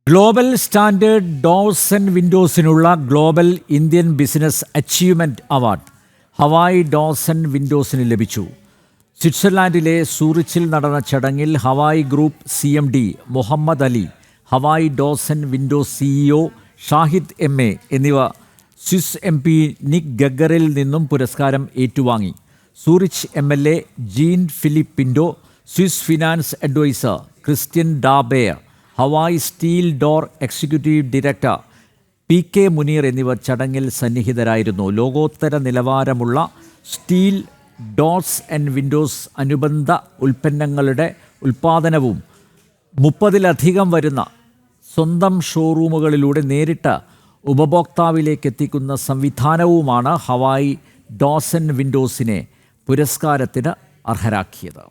Global standard doors and വിൻഡോസിനുള്ള global Indian business achievement award Hawai doors and വിൻഡോസിന് ലഭിച്ചു. സ്വിറ്റ്സർലാൻഡിലെ സൂറിച്ചിൽ നടന്ന ചടങ്ങിൽ Hawai group CMD Muhammad Ali, Hawai doors and windows CEO Shahid MA എന്നിവ സ്വിസ് MP നിക് ഗഗ്ഗറിൽ നിന്നും പുരസ്കാരം ഏറ്റുവാങ്ങി. Zurich MLA Jean Philippe Pindo, Swiss finance advisor Christian Dabeyer, Hawai steel door executive director PK Muneer എന്നിവർ ചടങ്ങിൽ സന്നിഹിതരായിരുന്നു. ലോകോത്തര നിലവാരമുള്ള സ്റ്റീൽ ഡോർസ് ആൻഡ് വിൻഡോസ് അനുബന്ധ ഉൽപ്പന്നങ്ങളുടെ ഉൽപ്പാദനവും 30-ലധികം വരുന്ന സ്വന്തം ഷോറൂമുകളിലൂടെ നേരിട്ട് ഉപഭോക്താവിലേക്ക് എത്തിക്കുന്ന സംവിധാനവുമാണ് ഹവായി ഡോർസ് ആൻഡ് വിൻഡോസിനെ പുരസ്കാരത്തിന് അർഹരാക്കിയത്.